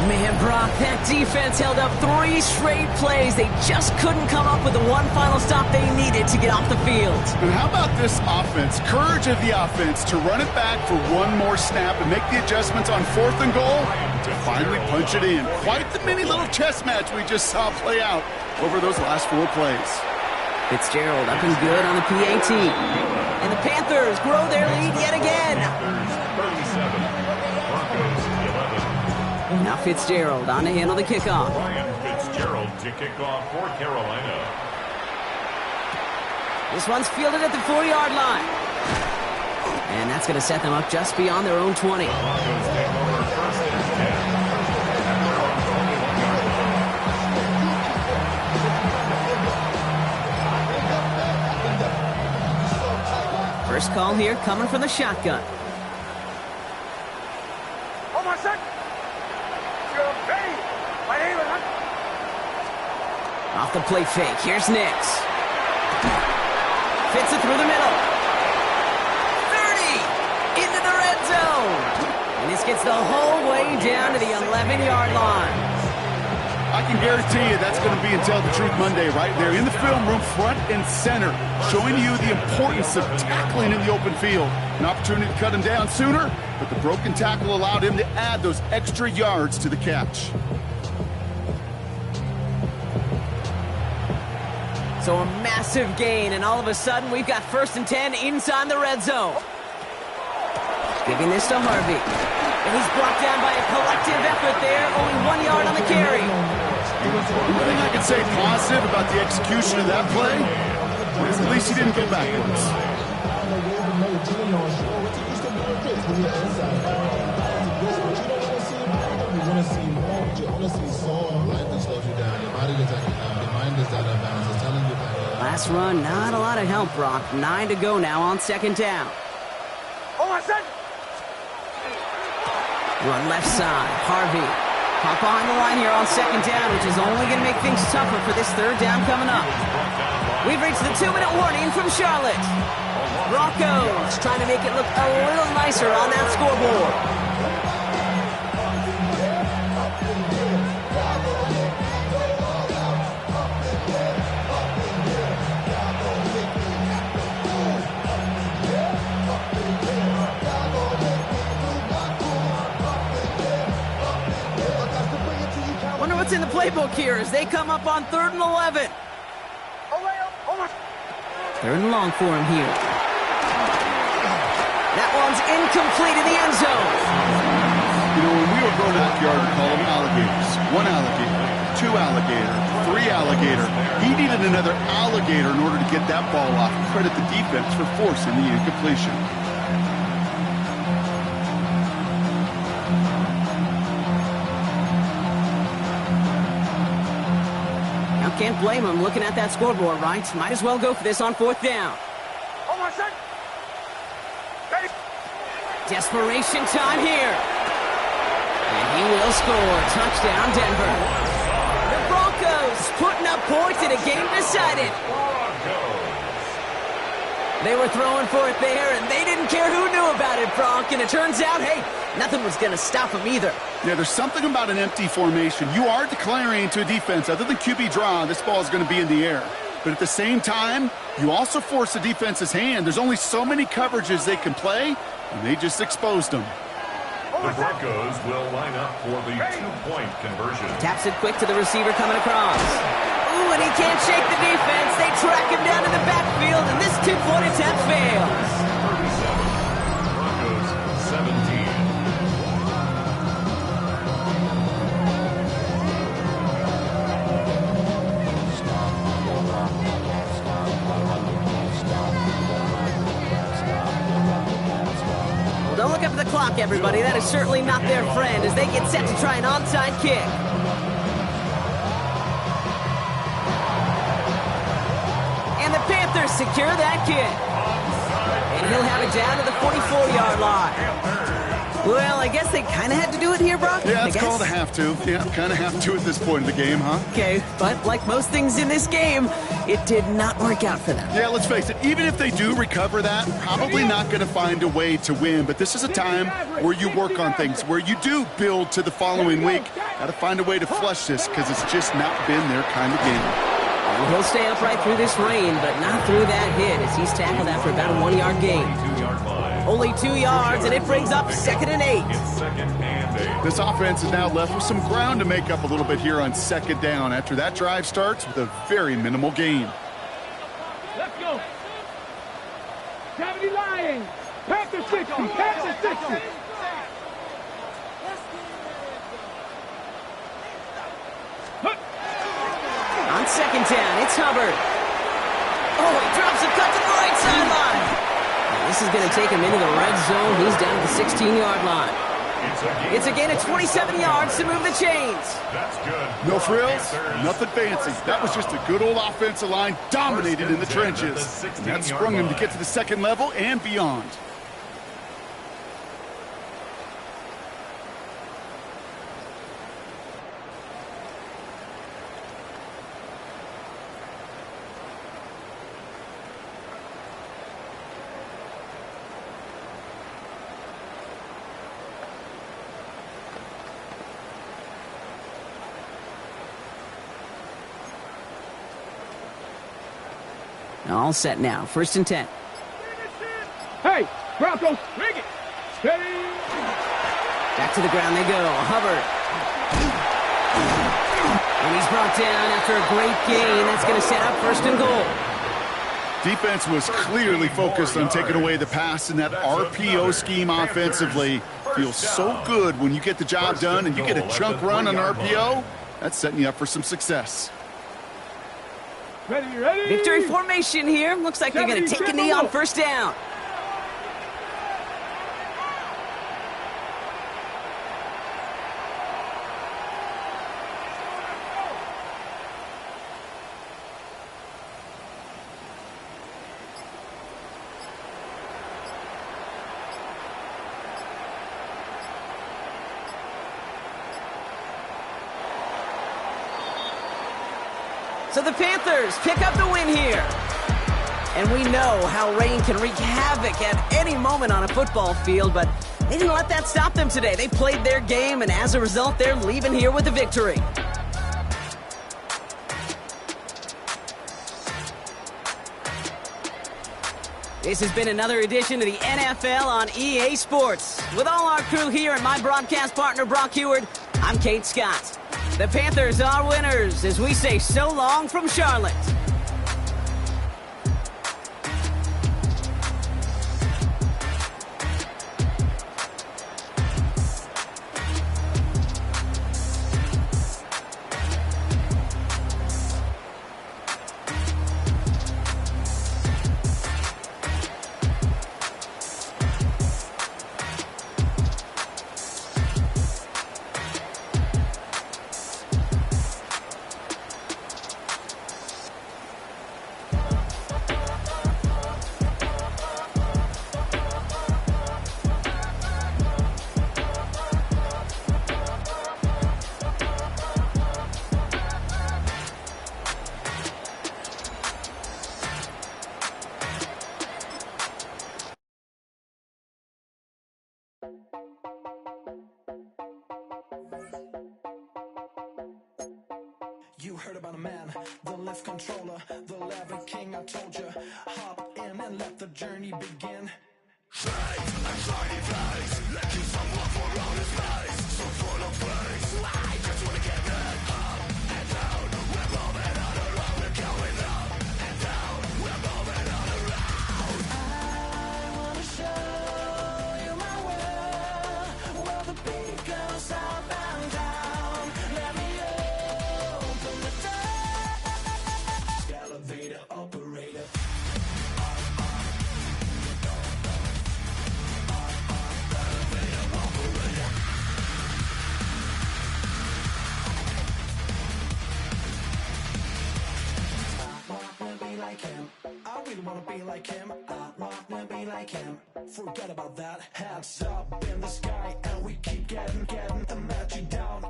Man, Brock, that defense held up 3 straight plays. They just couldn't come up with the one final stop they needed to get off the field. And how about this offense? Courage of the offense to run it back for one more snap and make the adjustments on fourth and goal to finally punch it in. Quite the mini little chess match we just saw play out over those last 4 plays. Fitzgerald up and good on the PAT. And the Panthers grow their lead yet again. 37. Now Fitzgerald on to handle the kickoff. Ryan Fitzgerald to kick off for Carolina. This one's fielded at the 4-yard line. And that's going to set them up just beyond their own 20. Broncos take over first and 10. At their own 21-yard line. First call here coming from the shotgun. Oh, my son. Off the play fake. Here's Nix. Fits it through the middle. 30 into the red zone. And this gets the whole way down to the 11-yard line. I can guarantee you that's going to be in Tell the Truth Monday right there in the film room, front and center, showing you the importance of tackling in the open field. An opportunity to cut him down sooner, but the broken tackle allowed him to add those extra yards to the catch. So a massive gain, and all of a sudden we've got 1st and 10 inside the red zone. Giving this to Harvey. And he's brought down by a collective effort there. Only 1 yard on the carry. One thing I can say positive about the execution of that play is at least he didn't go backwards. Last run, not a lot of help, Brock. 9 to go now on 2nd down. Run left side, Harvey. Pop behind the line here on 2nd down, which is only going to make things tougher for this 3rd down coming up. We've reached the 2-minute warning from Charlotte. Broncos trying to make it look a little nicer on that scoreboard. What's in the playbook here as they come up on 3rd and 11. 3rd and long for him here. That one's incomplete in the end zone. You know, when we were growing up, you would call them alligators. 1 alligator, 2 alligator, 3 alligator. He needed another alligator in order to get that ball off. Credit the defense for forcing the incompletion. Can't blame him looking at that scoreboard, right? Might as well go for this on 4th down. Desperation time here. And he will score. Touchdown, Denver. The Broncos putting up points in a game decided. They were throwing for it there, and they didn't care who knew about it, Bronk. And it turns out, hey, nothing was going to stop them either. Yeah, there's something about an empty formation. You are declaring to a defense, other than QB draw, this ball is going to be in the air. But at the same time, you also force the defense's hand. There's only so many coverages they can play, and they just exposed them. The Broncos will line up for the 2-point conversion. Taps it quick to the receiver coming across. Ooh, and he can't shake the defense. They track him down in the backfield, and this 2-point attempt fails. 37, Broncos 17. Don't look up at the clock, everybody. That is certainly not their friend as they get set to try an onside kick. And the Panthers secure that kick. And he'll have it down to the 44-yard line. Well, I guess they kind of had to do it here, Brock. Yeah, it's called a have to. Yeah, kind of have to at this point in the game, huh? Okay, but like most things in this game, it did not work out for them. Yeah, let's face it, even if they do recover that, probably not going to find a way to win. But this is a time where you work on things, where you do build to the following week. Got to find a way to flush this because it's just not been their kind of game. And he'll stay upright through this rain, but not through that hit as he's tackled after about a 1-yard gain. Only 2 yards, and it brings up 2nd and 8. It's 2nd and 8. This offense is now left with some ground to make up a little bit here on 2nd down after that drive starts with a very minimal gain. Let's go. 70 Lions. Panther 60. Panther 60. On 2nd down, it's Hubbard. Oh, he drops a cut to the right sideline. This is going to take him into the red zone. He's down to the 16-yard line. It's a gain of 27 yards to move the chains. That's good. No frills, nothing fancy. That was just a good old offensive line dominated in the trenches. And that sprung him to get to the 2nd level and beyond. All set now. 1st and 10. Hey, Broncos, bring it. Steady. Back to the ground they go. Hubbard. And he's brought down after a great gain. That's going to set up 1st and goal. Defense was clearly focused on taking away the pass in that RPO scheme offensively. Feels so good when you get the job done and you get a chunk run on RPO. That's setting you up for some success. Ready. Victory formation here. Looks like they're going to take a knee on 1st down. So the Panthers pick up the win here. And we know how rain can wreak havoc at any moment on a football field, but they didn't let that stop them today. They played their game, and as a result, they're leaving here with a victory. This has been another edition of the NFL on EA Sports. With all our crew here and my broadcast partner, Brock Heward, I'm Kate Scott. The Panthers are winners as we say so long from Charlotte. You heard about a man, the lift controller, the lever king, I told you. Hop in and let the journey begin. Straight and shiny face, let you someone for all his face. So full of praise, I just wanna get it up and down. We're moving on around, we're going up and down. We're moving on around. I wanna show you my world, where the beat goes up and down. Let me open the door. Elevator operator. Like him. I really wanna be like him. I wanna be like him. Forget about that. Hands up in the sky, and we keep getting the magic down,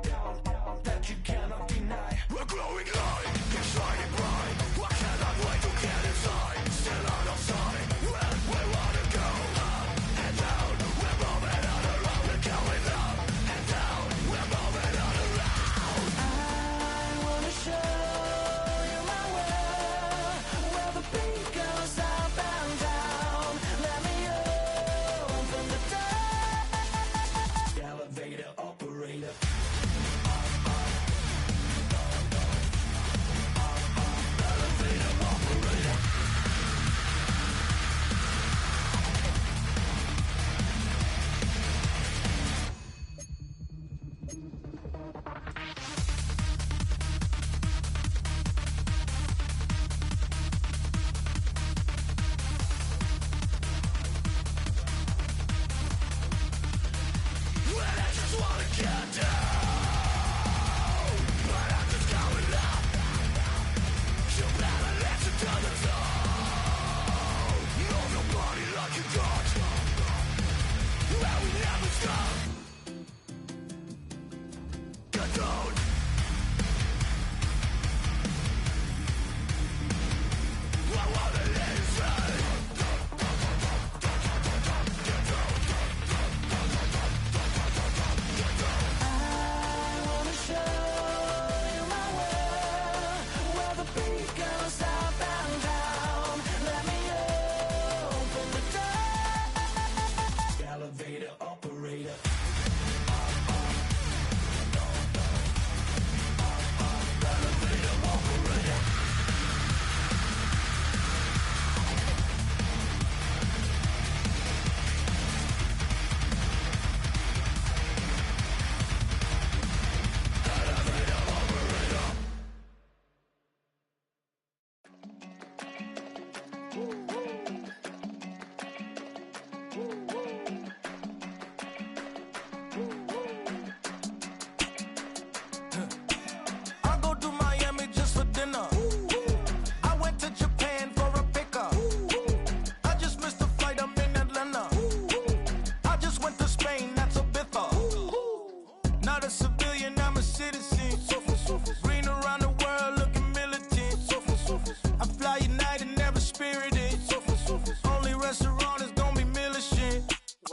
that you cannot deny. We're glowing light, it's shining bright. I cannot wait to get inside. Still out of sight. We wanna go up and down. We're moving on around. We're going up and down. We're moving on around. I wanna show you my world, where the beat goes up and down. Let me open the door. Elevator operator.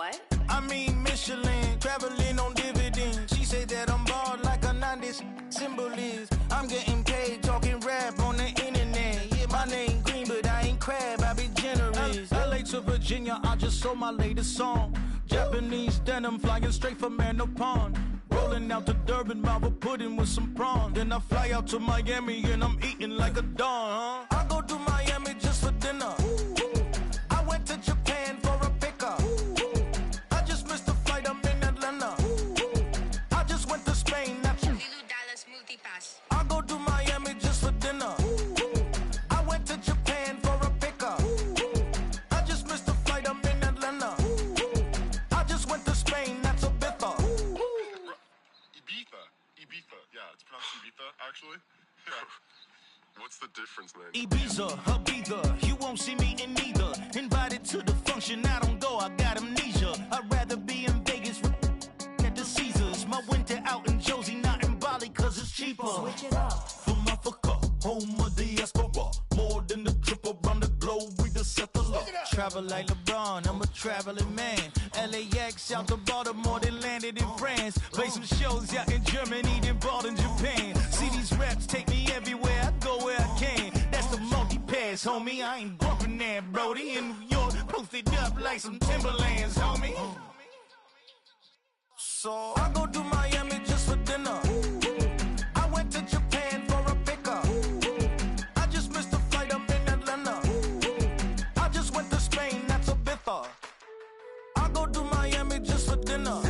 What? I mean Michelin, traveling on dividends. She said that I'm bald like a 90s symbol is. I'm getting paid talking rap on the internet. Yeah, my name green, but I ain't crab, I be generous. LA to Virginia, I just sold my latest song. Japanese denim flying straight from Manopon. Rolling out to Durban, mouth a pudding with some prawns. Then I fly out to Miami and I'm eating like a don, huh? I go to Miami just for dinner. I went to Japan for a pickup. I just missed a flight, I'm in Atlanta. I just went to Spain, not you. I go to Miami just for dinner. I went to Japan for a pickup. I just missed a flight, I'm in Atlanta. I just went to Spain, that's a Ibiza. Ibiza. Yeah, it's pronounced Ibiza, actually. Yeah. What's the difference, man? Ibiza, Ibiza, you won't see me in neither. Invited to the function, I don't go, I got amnesia. I'd rather be in Vegas at the Caesars. My winter out in Josie, not in Bali, cause it's cheaper. Switch it up. From Africa, home of the diaspora. More than the trip around the globe, we the settler. Travel like LeBron, I'm a traveling man. LAX out to Baltimore, then landed in France. Play some shows out in Germany, then bought in Japan. See these raps take me everywhere, I go where I can. That's the multi-pass, homie, I ain't bumping that, Brody. In New York, posted up like some Timberlands, homie. So I go to Miami just for dinner. I went to Japan for a pickup. I just missed a flight, I'm in Atlanta. I just went to Spain, that's Ibiza. I go to Miami just for dinner.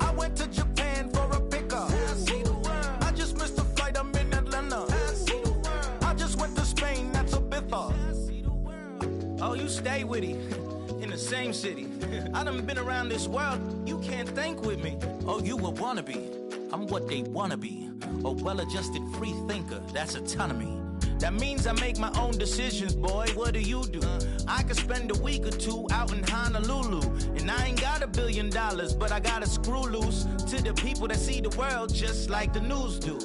I went to Japan for a pickup. I just missed a flight, I'm in Atlanta. I just went to Spain, that's Ibiza. Oh, you stay with it. In the same city. I done been around this world, you can't think with me. Oh, you a wannabe, I'm what they wanna be. A well-adjusted free thinker, that's autonomy. That means I make my own decisions, boy, what do you do? I could spend a week or two out in Honolulu. And I ain't got $1 billion, but I got a screw loose to the people that see the world just like the news do.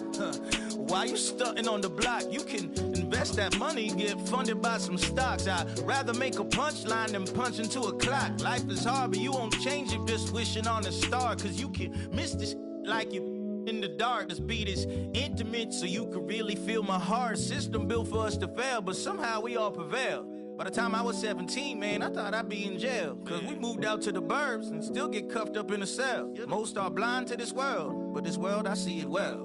While you stunting on the block, you can invest that money, get funded by some stocks. I'd rather make a punchline than punch into a clock. Life is hard, but you won't change it just wishing on a star. Cause you can miss this like you in the dark. This beat is intimate, so you can really feel my heart. System built for us to fail, but somehow we all prevail. By the time I was 17, man, I thought I'd be in jail. Cause we moved out to the burbs and still get cuffed up in a cell. Most are blind to this world, but this world, I see it well.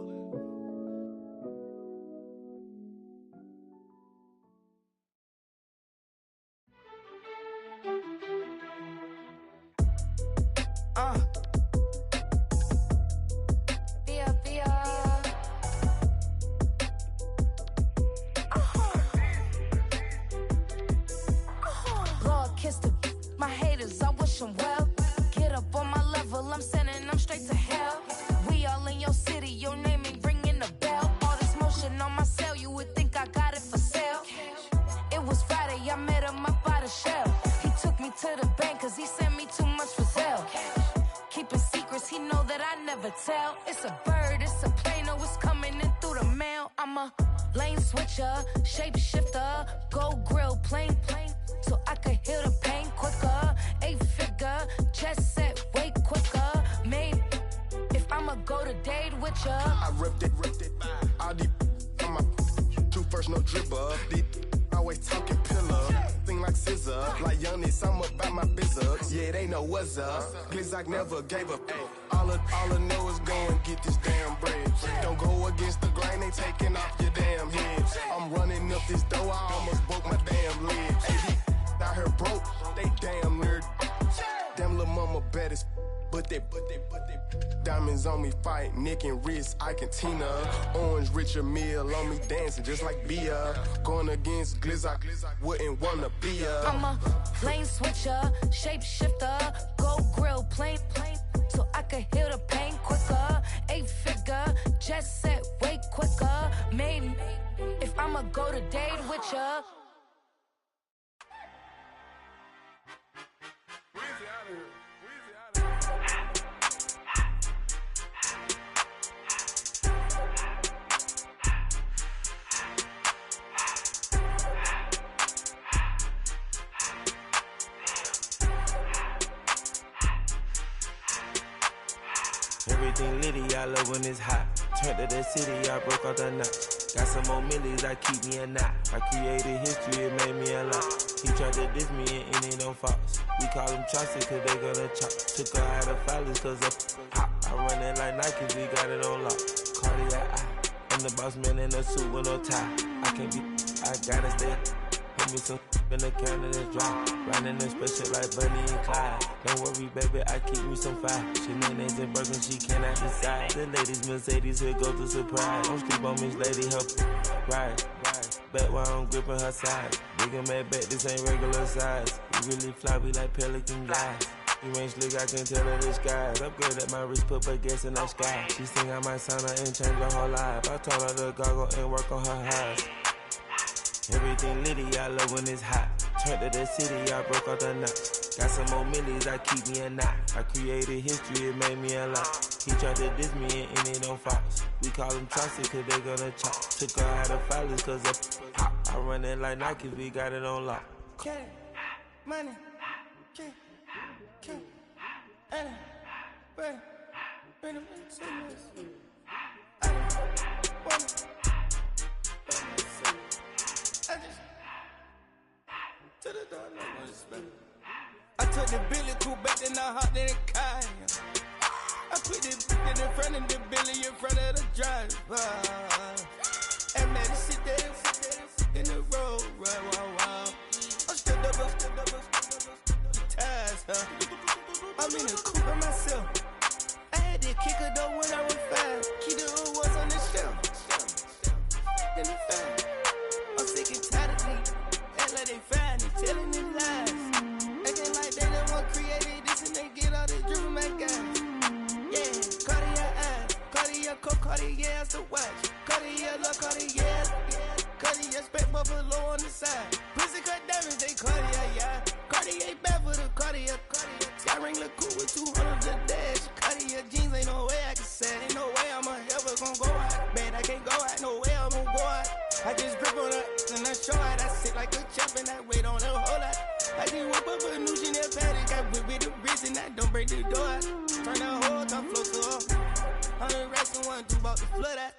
It's a bird, it's a plane, oh, it's coming in through the mail. I'm a lane switcher, shapeshifter, go grill, plane, so I could heal the pain quicker. 8-figure, chest set way quicker. Maybe if I'ma go to date with ya. I ripped it. All these on my two first, no dribble. These always talking pillar. Thing like scissor, like Giannis, I'm about my business. Yeah, they know what's up. Glizak never gave up. All I know is go and get this damn bread. Don't go against the grain, they taking off your damn head. I'm running up this door, I almost broke my damn leg. Hey, out here broke, they damn nerd. Damn little mama bad as but they diamonds on me fight, neck and wrist, I can Tina. Orange Richard Mill on me dancing just like Bia. Going against Glizak, wouldn't wanna be ya. I'm a lane switcher, shapeshifter, go grill, plane, so I could heal the pain quicker. 8-figure, just set way quicker. Maybe if I'ma go to date with ya. Everything litty, I love when it's hot. Turned to the city, I broke out the knot. Got some more millies, I keep me a knot. I created history, it made me a lot. He tried to diss me and it don't false. We call them chopsticks cause they gonna chop. Took her out of filers cause of pop. I run it like Nike, we got it on lock. Cardiac eye. I'm the boss man in a suit with no tie. I can't be, I gotta stay. Hold me some in the counter that's dry. Riding the special like Bunny and Clyde. Don't worry, baby, I keep me some fire. Shenanigans and Birkin, she cannot decide. The ladies Mercedes, here goes the surprise. Don't sleep on Miss Lady, help ride. Back while I'm gripping her side. Big and mad back, this ain't regular size. We really fly, we like Pelican guys. You ain't slick, I can tell her the skies. Upgrade at my wrist, put baguettes in the sky. She think I might sign her and change her whole life. I told her to goggle and work on her highs. Everything litty, I love when it's hot. Turned to the city, I broke out the knot. Got some more millies, I keep me a knot. I created history, it made me a lot. He tried to diss me and it don't false. We call them chopsticks cause they gonna chop. Took her out of filers cause of pop. I run it like Nike, we got it on lock. Okay, money, okay. Anna, bring them to this. I just to the door, no respect. I took the Billy cool back, then I hopped in the car. I put the in front of the Billy in front of the driver. And man, sit there in the road, wow. I'm still double, ties, huh? I'm in the coupe by myself. I had to kick her though when I was 5. Keep the old ones on the shelf. In the fan. I'm sick and tired of me. Act like they find it, telling them lies. Acting like they the one created this and they get all this driven my guys. Yeah, Cartier eyes, Cartier coat, Cartier ass to watch. Cartier look, Cartier, Cartier spec buffalo on the side. Pussy cut diamonds, they Cartier, yeah. Cartier bad for the Cartier. Sky ring look cool with 200 the dash. Cartier jeans, ain't no way I can say. Ain't no way I'm ever gonna go out. Man, I can't go out, no way I'm gonna go out. I just grip on her and I show out. I sit like a champ and I wait on her whole lot. I just whip up a new Chanel paddock. I whip with the wrist and I don't break the door out. Turn that whole top flow to her. 100 racks and 1, 2 about to flood out.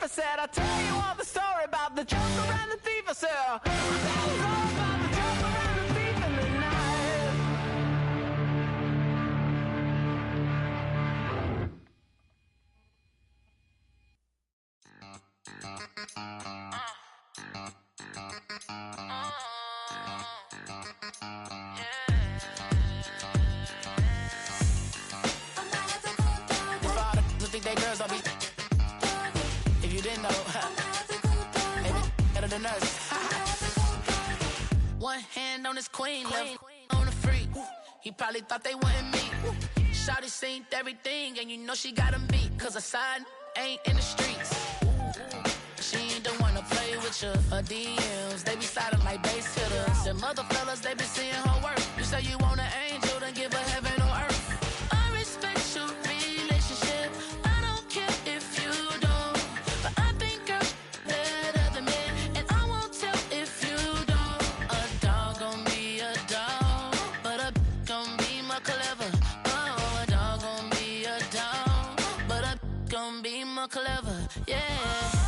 said, I'll tell you all the story about the joker and the thief. I said, I'll tell you all about the joker and the thief in the night. Think they girls don't be. If you didn't know, maybe better than us. One hand on his queen, left on the freak. He probably thought they wanted me. Shawty seen everything, and you know she got him beat. Cause her side ain't in the streets. She ain't the one to play with you. Her DMs, they be sliding like base hitters. And mother fellas, they be seeing her work. You say you want an angel, then give her heaven or earth. I respect your relationship. Clever, yeah.